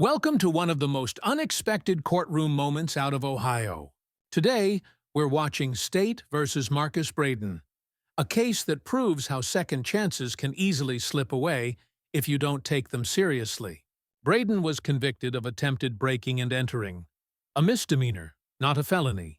Welcome to one of the most unexpected courtroom moments out of Ohio. Today, we're watching State versus Marcus Braden, a case that proves how second chances can easily slip away if you don't take them seriously. Braden was convicted of attempted breaking and entering, a misdemeanor, not a felony,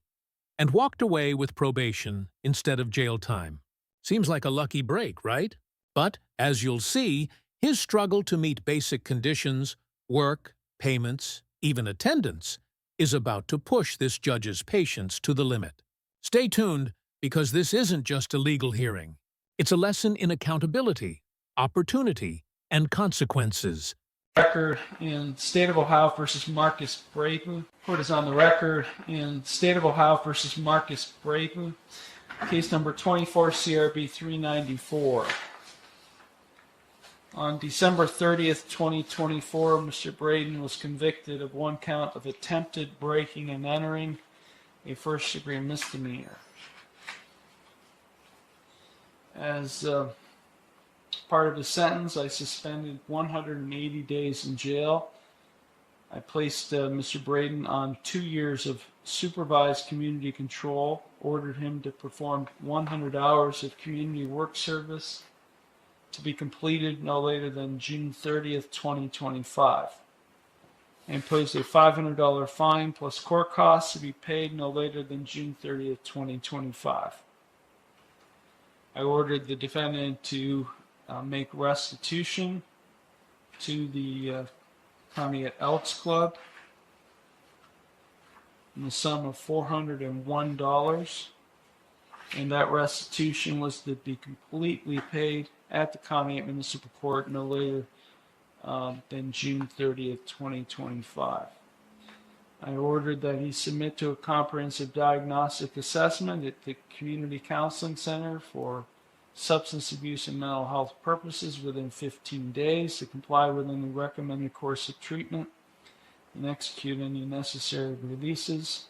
and walked away with probation instead of jail time. Seems like a lucky break, right? But, as you'll see, his struggle to meet basic conditions, work, payments, even attendance, is about to push this judge's patience to the limit. Stay tuned, because this isn't just a legal hearing. It's a lesson in accountability, opportunity, and consequences. Record in State of Ohio versus Marcus Braden. Court is on the record in State of Ohio versus Marcus Braden. Case number 24 CRB 394. On December 30th, 2024, Mr. Braden was convicted of one count of attempted breaking and entering, a first-degree misdemeanor. As part of the sentence, I suspended 180 days in jail. I placed Mr. Braden on 2 years of supervised community control, ordered him to perform 100 hours of community work service to be completed no later than June 30th, 2025. I imposed a $500 fine plus court costs to be paid no later than June 30th, 2025. I ordered the defendant to make restitution to the County at Elks Club in the sum of $401, and that restitution was to be completely paid at the County at Municipal Court no later than June 30th, 2025. I ordered that he submit to a comprehensive diagnostic assessment at the Community Counseling Center for substance abuse and mental health purposes within 15 days to comply with any recommended course of treatment and execute any necessary releases.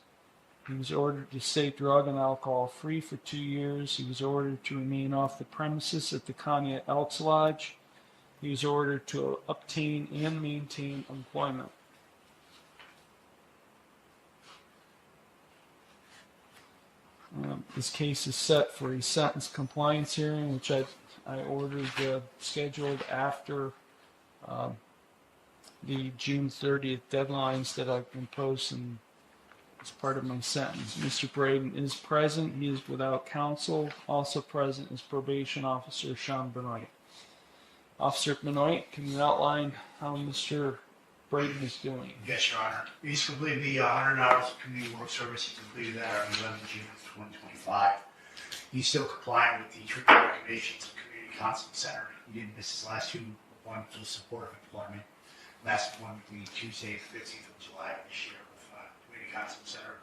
He was ordered to stay drug and alcohol free for 2 years. He was ordered to remain off the premises at the County at Elks Lodge. He was ordered to obtain and maintain employment. This case is set for a sentence compliance hearing, which I ordered scheduled after the June 30th deadlines that I've imposed as part of my sentence. Mr. Braden is present. He is without counsel. Also present is probation officer Sean Benoit. Officer Benoit, can you outline how Mr. Braden is doing? Yes, Your Honor. He's completed the 100 hours of community work service. He completed that on 11 June of 2025. He's still complying with the treatment recommendations of the Community Counseling Center. He didn't miss his last two, one for supportive employment. Last one would be Tuesday, the 15th of July of this year with Community Counseling Center.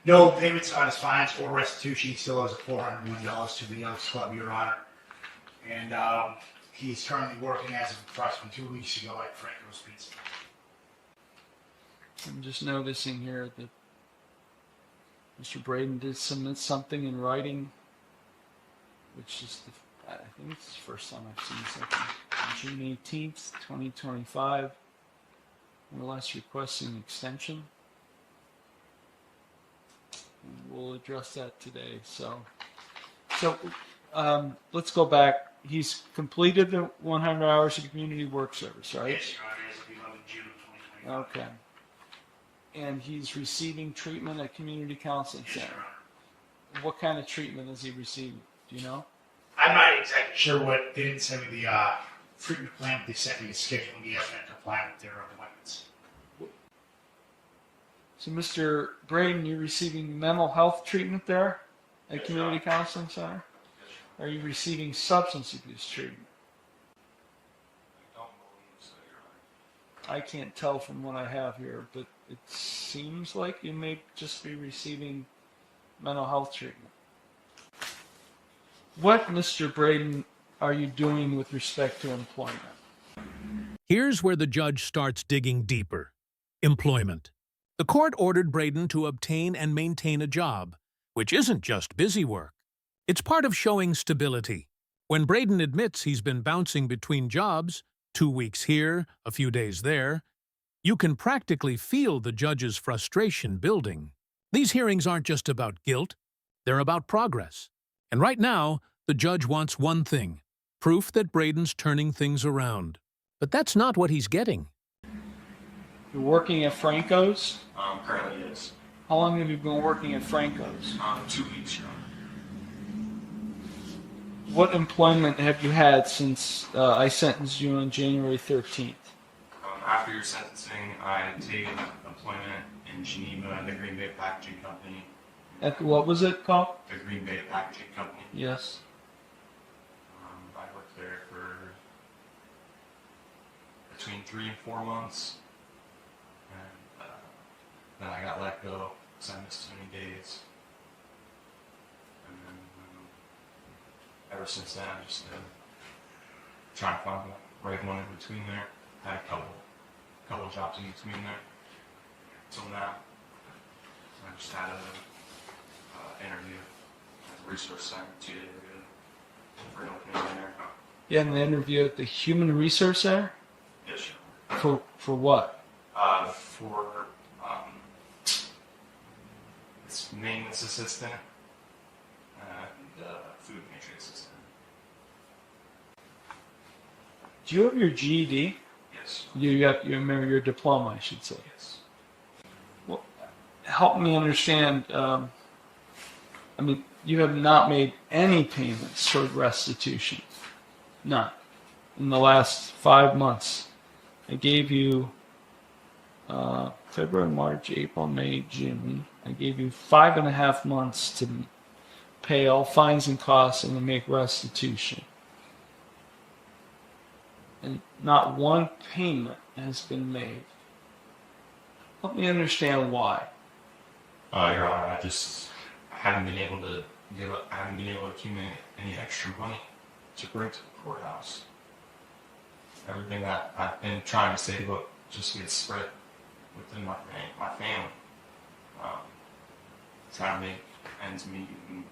No payments on his fines or restitution. He still owes $401 to the Elks Club, Your Honor. And he's currently working as of approximately 2 weeks ago at Franco's Pizza. I'm just noticing here that Mr. Braden did submit something in writing, which is, I think it's the first time I've seen something. On June 18th, 2025, more or less requesting an extension. And we'll address that today. So let's go back. He's completed the 100 hours of community work service, right? Yes, Your Honor, as of 11 June of 2025. Okay. And he's receiving treatment at Community Counseling Yes, Center. Your Honor. What kind of treatment is he receiving? Do you know? I'm not exactly sure what. They didn't send me the treatment plan, but they sent me a schedule and he has been complying with their appointments. So, Mr. Braden, you're receiving mental health treatment there at Yes, Community Your Honor. Counseling Center? Yes, Your Honor. Are you receiving substance abuse treatment? I don't believe so, Your Honor. I can't tell from what I have here, but it seems like you may just be receiving mental health treatment. What, Mr. Braden, are you doing with respect to employment? Here's where the judge starts digging deeper. Employment. The court ordered Braden to obtain and maintain a job, which isn't just busy work. It's part of showing stability. When Braden admits he's been bouncing between jobs, 2 weeks here, a few days there. You can practically feel the judge's frustration building. These hearings aren't just about guilt, they're about progress. And right now, the judge wants one thing: proof that Braden's turning things around. But that's not what he's getting. You're working at Franco's? Currently yes. How long have you been working at Franco's? 2 weeks, Your Honor. What employment have you had since I sentenced you on January 13th? After your sentencing, I had taken employment in Geneva at the Green Bay Packaging Company. At what was it called? The Green Bay Packaging Company. Yes. I worked there for between 3 and 4 months, and then I got let go because I missed too many days. And then ever since then, I've just been trying to find the right one in between there. I had a couple jobs in between there until now. I just had an interview at the resource center 2 days ago for an opening there. You had an interview at the Human Resource Center? Yes, Your For what? Honor. For it's maintenance assistant and food pantry assistant. Do you have your GED? Yes. You remember your diploma, I should say. Yes. Well, help me understand. You have not made any payments toward restitution. None. In the last 5 months. I gave you February, March, April, May, June. I gave you 5.5 months to pay all fines and costs and to make restitution. And not one payment has been made. Help me understand why. Your Honor, I haven't been able to accumulate any extra money to bring to the courthouse. Everything that I've been trying to save up just gets spread within my family. Trying to make ends meet. And,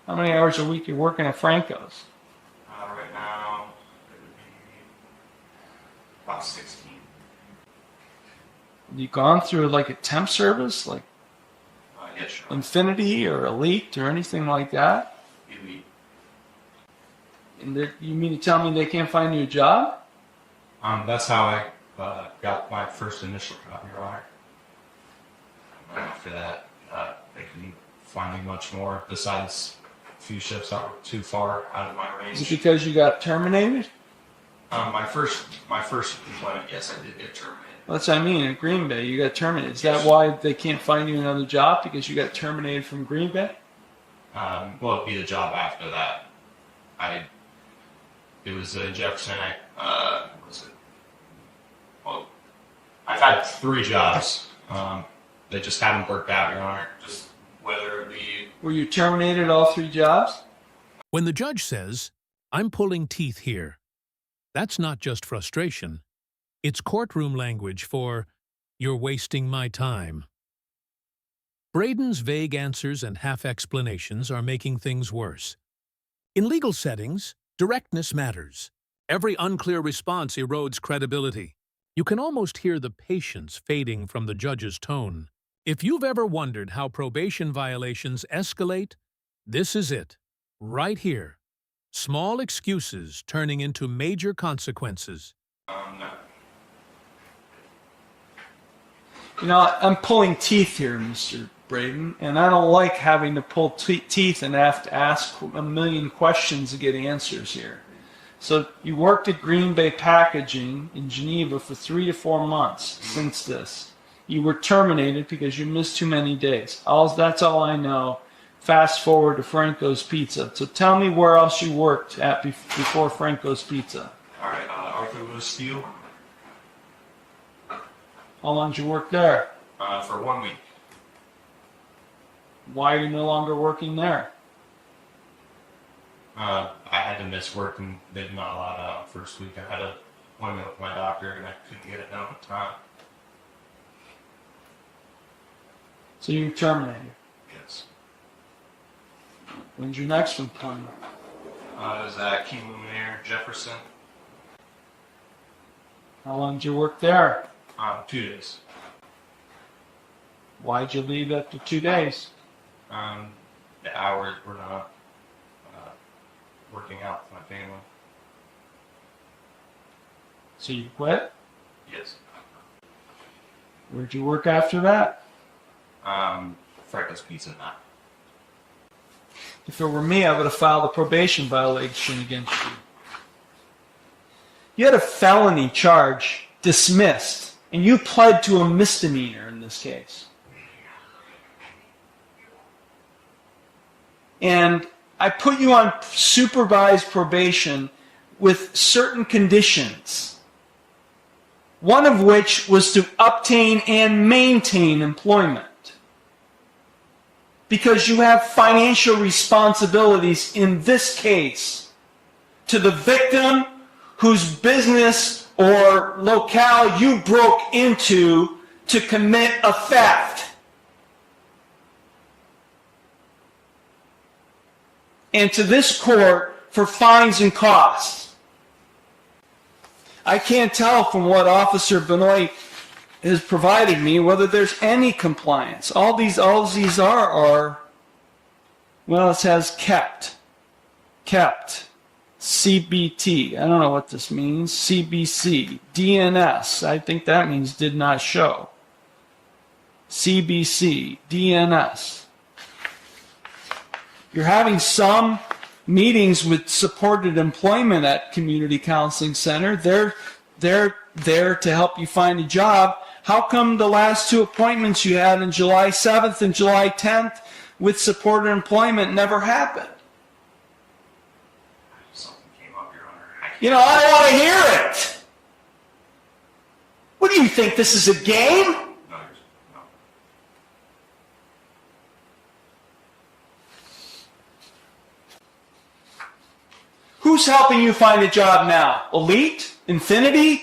How many hours a week you're working at Franco's? right now, it would be about 16. Have you gone through like a temp service, like Yes, Your Honor. Infinity or Elite or anything like that? Elite. And you mean to tell me they can't find you a job? That's how I got my first initial job, Your Honor. And after that, they couldn't find me much more besides a few shifts that were too far out of my Is it range. because you got terminated? My first employment, yes, I did get terminated. That's what I mean. At Green Bay, you got terminated. Is that why they can't find you another job? Because you got terminated from Green Bay? Well, it'd be the job after that. It was in Jefferson. Well, I've had 3 jobs. They just haven't worked out, Your Honor. Just whether it be. Were you terminated all 3 jobs? When the judge says, "I'm pulling teeth here," that's not just frustration. It's courtroom language for, "You're wasting my time." Braden's vague answers and half-explanations are making things worse. In legal settings, directness matters. Every unclear response erodes credibility. You can almost hear the patience fading from the judge's tone. If you've ever wondered how probation violations escalate, this is it, right here. Small excuses turning into major consequences. No. You know, I'm pulling teeth here, Mr. Braden, and I don't like having to pull teeth and have to ask a million questions to get answers here. So you worked at Green Bay Packaging in Geneva for 3 to 4 months since this. You were terminated because you missed too many days. That's all I know. Fast forward to Franco's Pizza. So tell me where else you worked at before Franco's Pizza. All right, Arthur Lewis Steel How long did you work there? for 1 week. Why are you no longer working there? I had to miss work and they did not allow that on the first week. I had an appointment with my doctor and I couldn't get it done in time. So you were terminated. Yes. When's your next employment? I was at King Luminaire, Jefferson, How long did you work there? 2 days. Why'd you leave after 2 days? The hours were not working out for my family. So you quit? Yes. Where'd you work after that? Franco's Pizza Nut. If it were me, I would have filed a probation violation against you. You had a felony charge dismissed, and you pled to a misdemeanor in this case. And I put you on supervised probation with certain conditions, one of which was to obtain and maintain employment. Because you have financial responsibilities in this case to the victim whose business or locale you broke into to commit a theft. And to this court for fines and costs. I can't tell from what Officer Benoit has provided me whether there's any compliance. All these are, well, it says kept, CBT, I don't know what this means, CBC, DNS, I think that means did not show, CBC, DNS. You're having some meetings with supported employment at Community Counseling Center. They're there to help you find a job. How come the last 2 appointments you had on July 7th and July 10th with supported employment never happened? Something came up, Your Honor. You know, I want to hear it. What do you think, this is a game? No. Who's helping you find a job now? Elite? Infinity?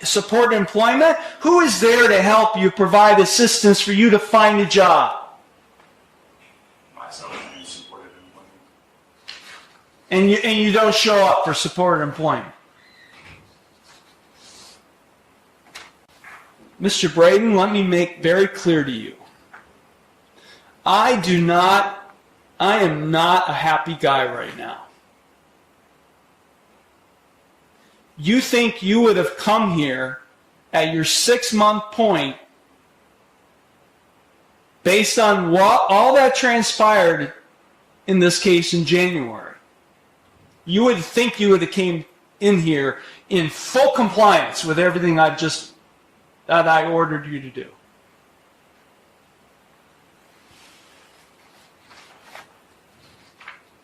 Support employment? Who is there to help you provide assistance for you to find a job? Myself and supported employment. And you don't show up for supported employment. Mr. Braden, let me make very clear to you. I am not a happy guy right now. You think you would have come here at your 6-month point based on what all that transpired in this case in January. You would think you would have came in here in full compliance with everything that I ordered you to do.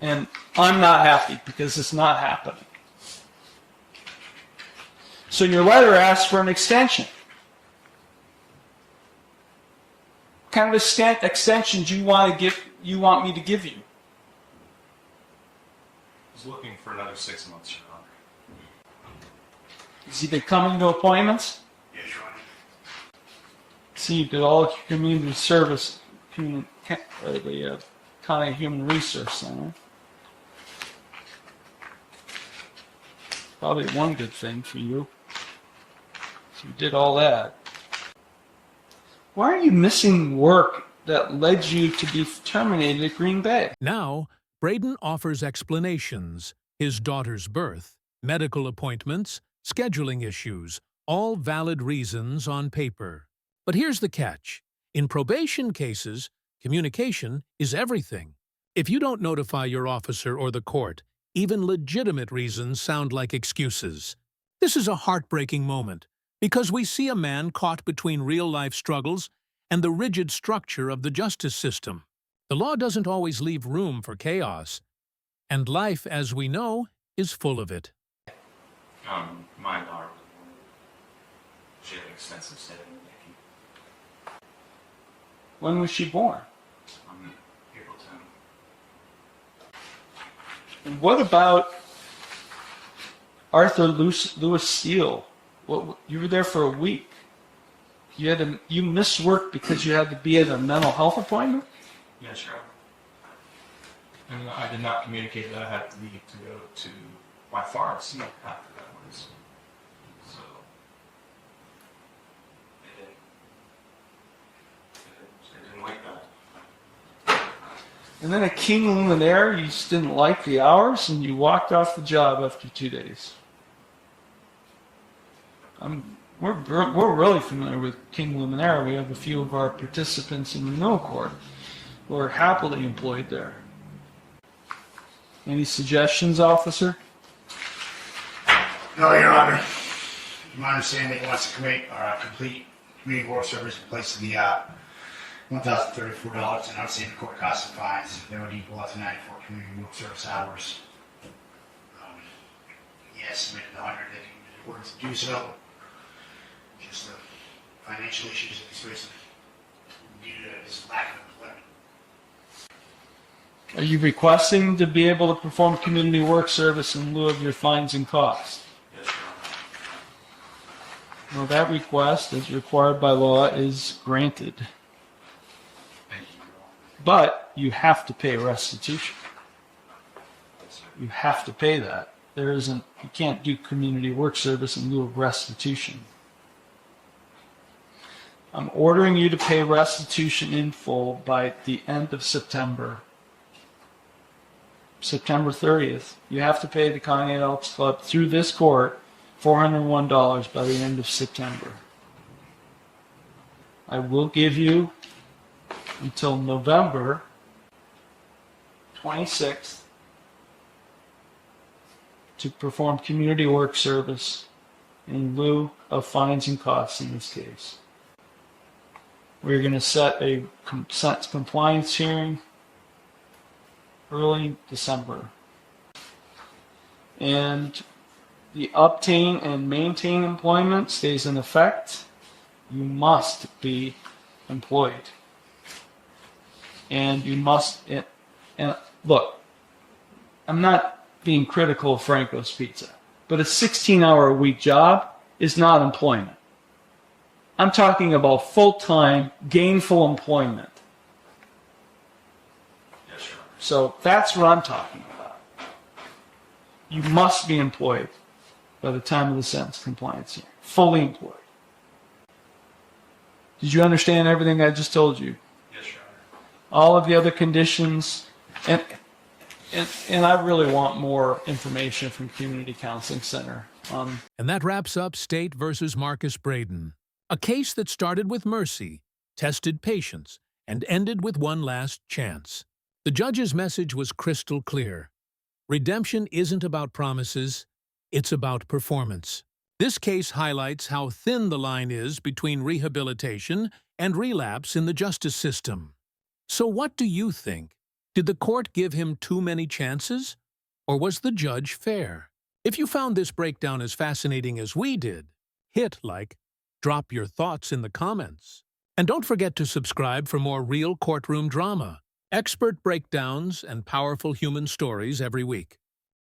And I'm not happy because it's not happening. So your letter asks for an extension. What kind of extension do you want me to give you? I was looking for another 6 months, Your Honor. Has he been coming to appointments? Yes, Your Honor. See, you did all community service, the County Human Resource Center. Probably one good thing for you. So you did all that. Why are you missing work that led you to be terminated at Green Bay? Now, Braden offers explanations: his daughter's birth, medical appointments, scheduling issues, all valid reasons on paper. But here's the catch. In probation cases, communication is everything. If you don't notify your officer or the court, even legitimate reasons sound like excuses. This is a heartbreaking moment because we see a man caught between real-life struggles and the rigid structure of the justice system. The law doesn't always leave room for chaos, and life, as we know, is full of it. My daughter was born. She had an extensive stay in Nikki. When was she born? On April 10th. And what about Arthur Lewis Steele? You were there for a week. You missed work because you had to be at a mental health appointment? Yes, Your Honor. And I did not communicate that I had to leave to go to my pharmacy after that was. So And then at King Luminaire, you just didn't like the hours and you walked off the job after 2 days. We're really familiar with King Luminaire. We have a few of our participants in renewal court who are happily employed there. Any suggestions, officer? No, Your Honor. My understanding he wants to complete community work service in place of the $1,034 and outstanding court costs and fines. That would equal up to 94 community work service hours. He estimated the 100 that he ordered to do so. Just the financial issues that he's facing due to his lack of employment. Are you requesting to be able to perform community work service in lieu of your fines and costs? Yes, Your Honor. Well, that request, as required by law, is granted. Thank you, Your Honor. But you have to pay restitution. You have to pay that. You can't do community work service in lieu of restitution. I'm ordering you to pay restitution in full by the end of September. September 30th. You have to pay the Connie Elks Club through this court $401 by the end of September. I will give you until November 26th to perform community work service in lieu of fines and costs in this case. We're going to set a compliance hearing early December. And the obtain and maintain employment stays in effect. You must be employed. And you must, and look, I'm not being critical of Franco's Pizza, but a 16-hour-a-week job is not employment. I'm talking about full-time, gainful employment. Yes, Your Honor. So that's what I'm talking about. You must be employed by the time of the sentence compliance hearing. Fully employed. Did you understand everything I just told you? Yes, Your Honor. All of the other conditions, and I really want more information from Community Counseling Center. And that wraps up State versus Marcus Braden, a case that started with mercy, tested patience, and ended with one last chance. The judge's message was crystal clear. Redemption isn't about promises, it's about performance. This case highlights how thin the line is between rehabilitation and relapse in the justice system. So what do you think? Did the court give him too many chances? Or was the judge fair? If you found this breakdown as fascinating as we did, hit like, drop your thoughts in the comments. And don't forget to subscribe for more real courtroom drama, expert breakdowns, and powerful human stories every week.